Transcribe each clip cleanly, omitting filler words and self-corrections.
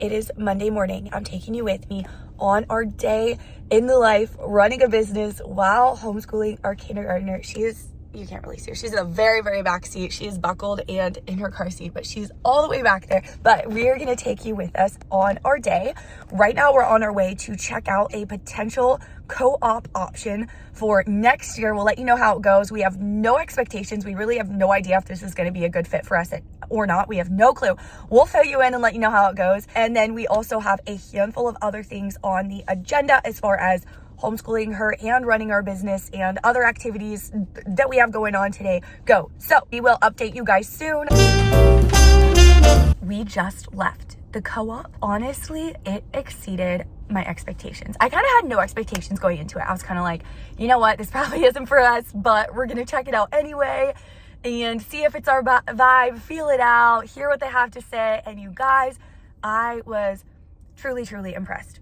It is Monday morning. I'm taking you with me on our day in the life, running a business while homeschooling our kindergartner. You can't really see her. She's in a very, very back seat. She is buckled and in her car seat, but she's all the way back there. But we are going to take you with us on our day. Right now, we're on our way to check out a potential co-op option for next year. We'll let you know how it goes. We have no expectations. We really have no idea if this is going to be a good fit for us or not. We have no clue. We'll fill you in and let you know how it goes. And then we also have a handful of other things on the agenda as far as homeschooling her and running our business and other activities that we have going on today go. So we will update you guys soon. We just left the co-op. Honestly, it exceeded my expectations. I kind of had no expectations going into it. I was kind of like, you know what, this probably isn't for us, but we're gonna check it out anyway and see if it's our vibe, feel it out, hear what they have to say. And you guys, I was truly, truly impressed.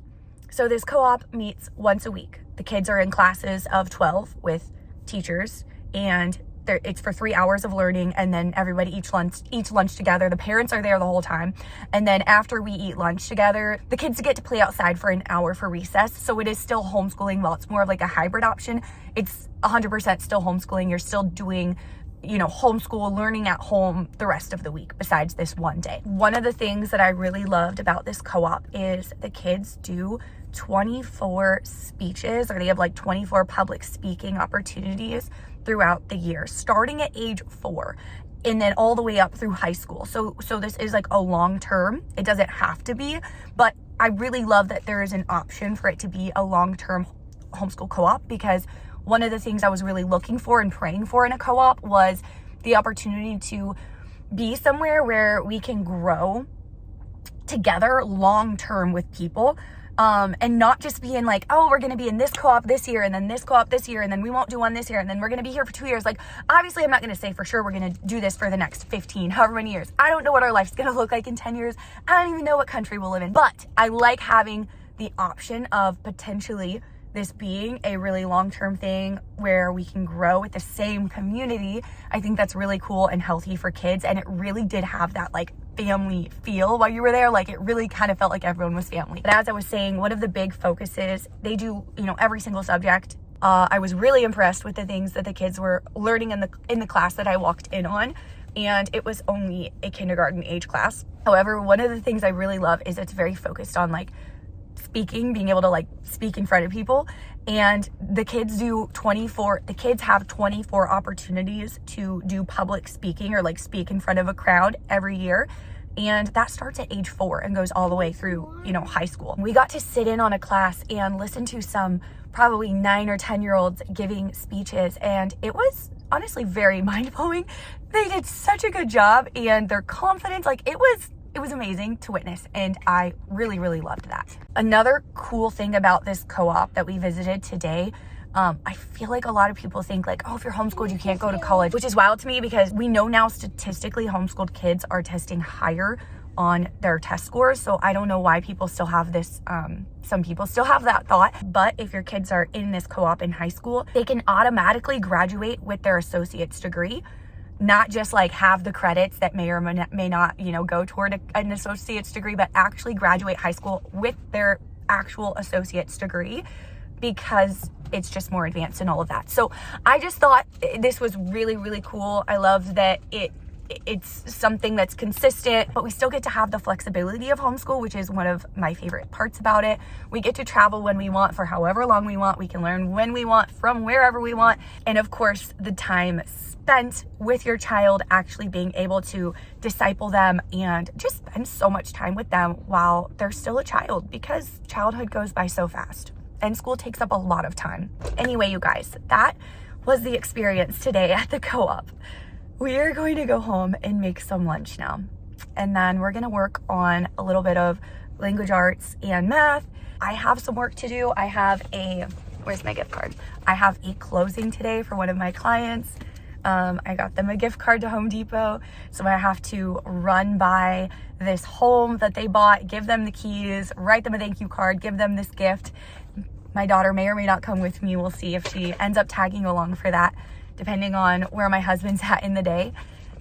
So this co-op meets once a week. The kids are in classes of 12 with teachers, and it's for 3 hours of learning, and then everybody eats lunch together. The parents are there the whole time. And then after we eat lunch together, the kids get to play outside for an hour for recess. So it is still homeschooling. While it's more of like a hybrid option, it's 100% still homeschooling. You're still doing homeschool learning at home the rest of the week besides this one day. One of the things that I really loved about this co-op is the kids do 24 speeches, or they have like 24 public speaking opportunities throughout the year, starting at age 4 and then all the way up through high school. So this is like a long term. It doesn't have to be, but I really love that there is an option for it to be a long-term homeschool co-op, because one of the things I was really looking for and praying for in a co-op was the opportunity to be somewhere where we can grow together long-term with people, and not just being like, oh, we're going to be in this co-op this year and then this co-op this year and then we won't do one this year and then we're going to be here for 2 years. Like, obviously, I'm not going to say for sure we're going to do this for the next 15, however many years. I don't know what our life's going to look like in 10 years. I don't even know what country we'll live in. But I like having the option of potentially this being a really long-term thing where we can grow with the same community. I think that's really cool and healthy for kids. And it really did have that like family feel while you were there. Like, it really kind of felt like everyone was family. But as I was saying, one of the big focuses, they do, every single subject. I was really impressed with the things that the kids were learning in the class that I walked in on. And it was only a kindergarten age class. However, one of the things I really love is it's very focused on like speaking, being able to like speak in front of people. And the kids have 24 opportunities to do public speaking or like speak in front of a crowd every year. And that starts at age 4 and goes all the way through, high school. We got to sit in on a class and listen to some probably 9 or 10-year-olds giving speeches. And it was honestly very mind-blowing. They did such a good job, and their confidence, like it was amazing to witness, and I really, really loved that. Another cool thing about this co-op that we visited today, I feel like a lot of people think like, oh, if you're homeschooled, you can't go to college, which is wild to me because we know now statistically homeschooled kids are testing higher on their test scores. So I don't know why people still have this, some people still have that thought. But if your kids are in this co-op in high school, they can automatically graduate with their associate's degree. Not just like have the credits that may or may not, go toward an associate's degree, but actually graduate high school with their actual associate's degree, because it's just more advanced and all of that. So I just thought this was really, really cool. I love that it's something that's consistent, but we still get to have the flexibility of homeschool, which is one of my favorite parts about it. We get to travel when we want for however long we want. We can learn when we want from wherever we want. And of course, the time spent with your child, actually being able to disciple them and just spend so much time with them while they're still a child, because childhood goes by so fast and school takes up a lot of time. Anyway, you guys, that was the experience today at the co-op. We are going to go home and make some lunch now. And then we're going to work on a little bit of language arts and math. I have some work to do. Where's my gift card? I have a closing today for one of my clients. I got them a gift card to Home Depot. So I have to run by this home that they bought, give them the keys, write them a thank you card, give them this gift. My daughter may or may not come with me. We'll see if she ends up tagging along for that, depending on where my husband's at in the day.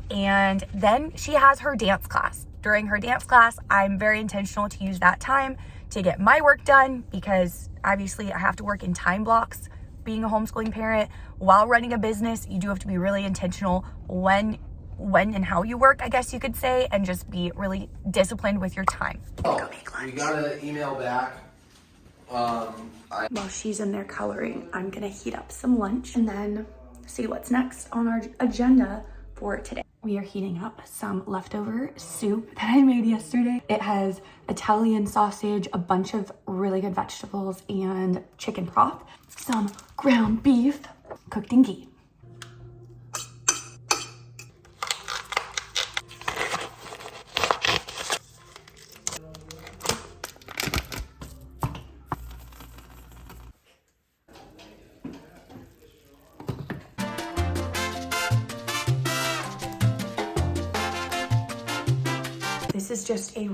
And then she has her dance class during her dance class, I'm very intentional to use that time to get my work done, because obviously I have to work in time blocks. Being a homeschooling parent while running a business, you do have to be really intentional when and how you work, I guess you could say, and just be really disciplined with your time. Oh, Go make lunch. we got an email back. While she's in there coloring, I'm gonna heat up some lunch and then see what's next on our agenda for today. We are heating up some leftover soup that I made yesterday. It has Italian sausage, a bunch of really good vegetables, and chicken broth, some ground beef cooked in ghee. This is just a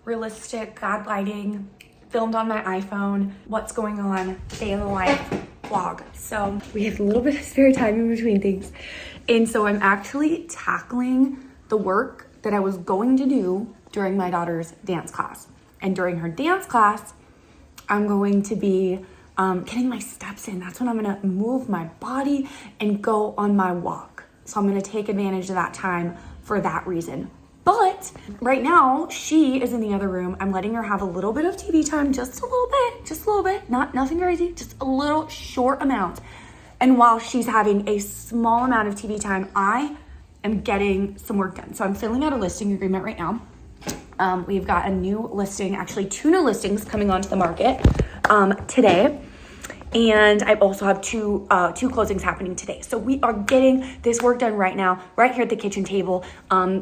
realistic, God lighting, filmed on my iPhone, what's going on, day in the life vlog. So we have a little bit of spare time in between things. And so I'm actually tackling the work that I was going to do during my daughter's dance class. And during her dance class, I'm going to be getting my steps in. That's when I'm gonna move my body and go on my walk. So I'm gonna take advantage of that time for that reason. But right now, she is in the other room. I'm letting her have a little bit of TV time, just a little bit, nothing crazy, just a little short amount. And while she's having a small amount of TV time, I am getting some work done. So I'm filling out a listing agreement right now. We've got a new listing, actually 2 new listings coming onto the market today. And I also have two closings happening today. So we are getting this work done right now, right here at the kitchen table.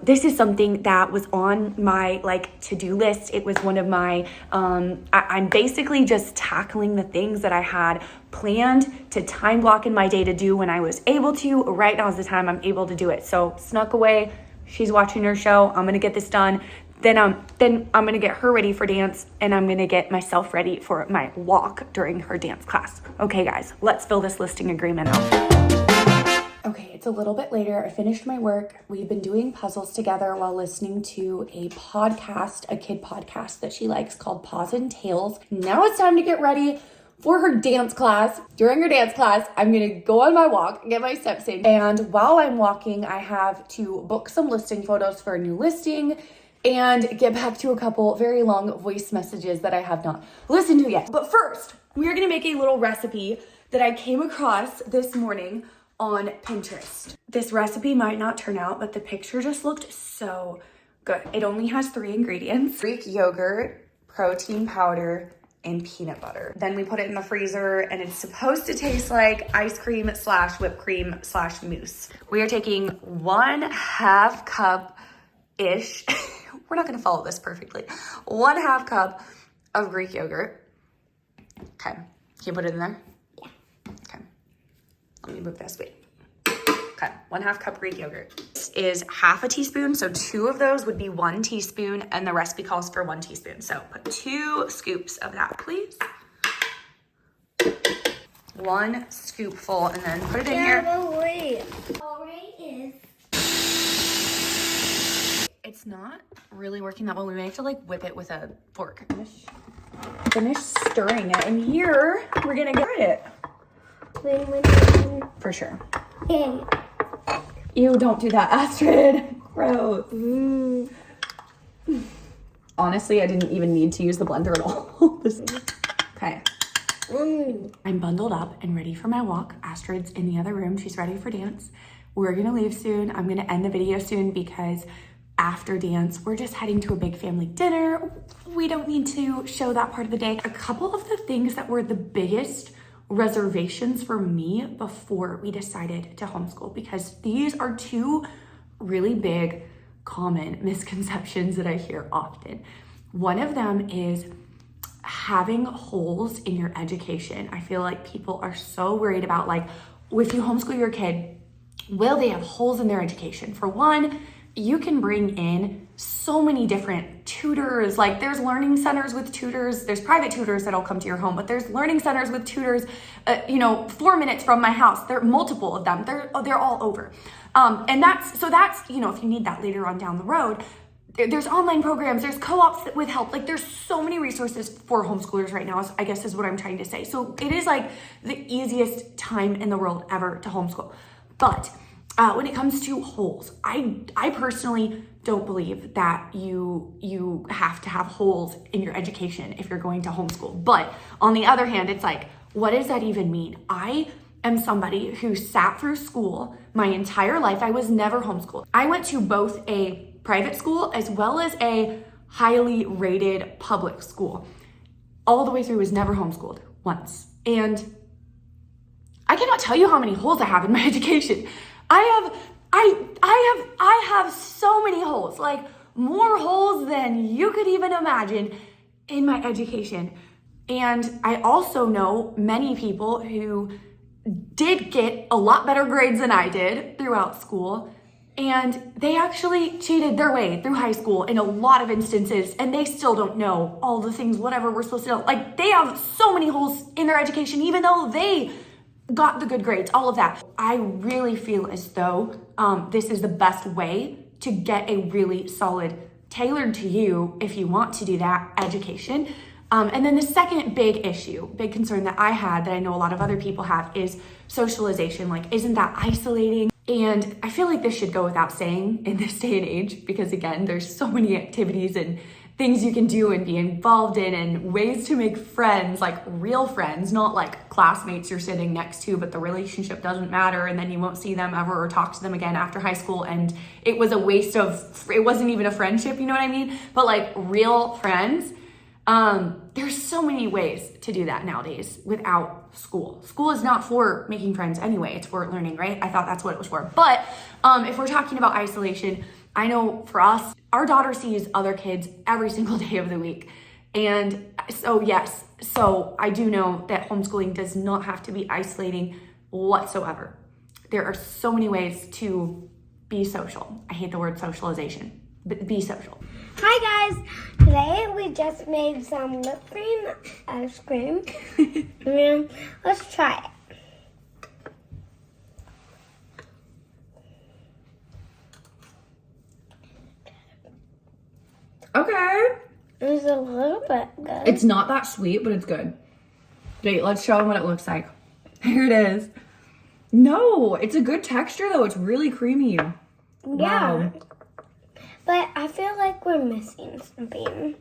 This is something that was on my to-do list. It was one of my, I'm basically just tackling the things that I had planned to time block in my day to do when I was able to. Right now is the time I'm able to do it. So snuck away, she's watching her show. I'm gonna get this done. Then I'm gonna get her ready for dance, and I'm gonna get myself ready for my walk during her dance class. Okay guys, let's fill this listing agreement out. Okay, it's a little bit later. I finished my work. We've been doing puzzles together while listening to a podcast, a kid podcast that she likes called Paws and Tails. Now it's time to get ready for her dance class. During her dance class, I'm gonna go on my walk, get my steps in. And while I'm walking, I have to book some listing photos for a new listing and get back to a couple very long voice messages that I have not listened to yet. But first, we are gonna make a little recipe that I came across this morning on Pinterest. This recipe might not turn out, but the picture just looked so good. It only has 3 ingredients: Greek yogurt, protein powder, and peanut butter. Then we put it in the freezer, and it's supposed to taste like ice cream / whipped cream / mousse. We are taking 1/2 cup-ish, we're not gonna follow this perfectly, 1/2 cup of Greek yogurt. Okay, can you put it in there? Yeah. Okay, let me move this, wait. Okay, 1/2 cup Greek yogurt. This is 1/2 teaspoon, so 2 of those would be 1 teaspoon, and the recipe calls for 1 teaspoon. So put 2 scoops of that, please. 1 scoopful, and then put it in here. But wait. Alright is. It's not really working that well. We may have to whip it with a fork. Finish stirring it, and here we're gonna get it. For sure. Hey. Ew, don't do that, Astrid. Gross. Honestly, I didn't even need to use the blender at all. Okay. I'm bundled up and ready for my walk. Astrid's in the other room. She's ready for dance. We're gonna leave soon. I'm gonna end the video soon because after dance, we're just heading to a big family dinner. We don't need to show that part of the day. A couple of the things that were the biggest reservations for me before we decided to homeschool, because these are 2 really big common misconceptions that I hear often. One of them is having holes in your education. I feel like people are so worried about if you homeschool your kid, will they have holes in their education? For one, you can bring in so many different tutors. There's learning centers with tutors. There's private tutors that'll come to your home, but there's learning centers with tutors, 4 minutes from my house. There are multiple of them. They're all over. And that's, if you need that later on down the road. there's online programs, there's co-ops with help. Like there's so many resources for homeschoolers right now, I guess is what I'm trying to say. So it is like the easiest time in the world ever to homeschool. But when it comes to holes, I personally don't believe that you have to have holes in your education if you're going to homeschool. But on the other hand, it's like, what does that even mean? I am somebody who sat through school my entire life. I was never homeschooled. I went to both a private school as well as a highly rated public school. All the way through, was never homeschooled once. And I cannot tell you how many holes I have in my education. I have so many holes, like more holes than you could even imagine in my education. And I also know many people who did get a lot better grades than I did throughout school, and they actually cheated their way through high school in a lot of instances, and they still don't know all the things, whatever we're supposed to know. Like, they have so many holes in their education, even though they got the good grades, all of that. I really feel as though this is the best way to get a really solid, tailored to you, if you want to do that, education. And then the second big concern that I had, that I know a lot of other people have, is socialization. Like, isn't that isolating? And I feel like this should go without saying in this day and age, because again, there's so many activities and things you can do and be involved in, and ways to make friends, like real friends, not like classmates you're sitting next to, but the relationship doesn't matter and then you won't see them ever or talk to them again after high school, and it was a waste of, it wasn't even a friendship, you know what I mean? But like real friends, there's so many ways to do that nowadays without school. School is not for making friends anyway, it's for learning, right? I thought that's what it was for. But if we're talking about isolation, I know for us, our daughter sees other kids every single day of the week. And so yes, so I do know that homeschooling does not have to be isolating whatsoever. There are so many ways to be social. I hate the word socialization, but be social. Hi guys, today we just made some whipped cream ice cream. And let's try it. Okay. It's a little bit good. It's not that sweet, but it's good. Wait, let's show them what it looks like. Here it is. No, it's a good texture though. It's really creamy. Yeah. Wow. But I feel like we're missing something.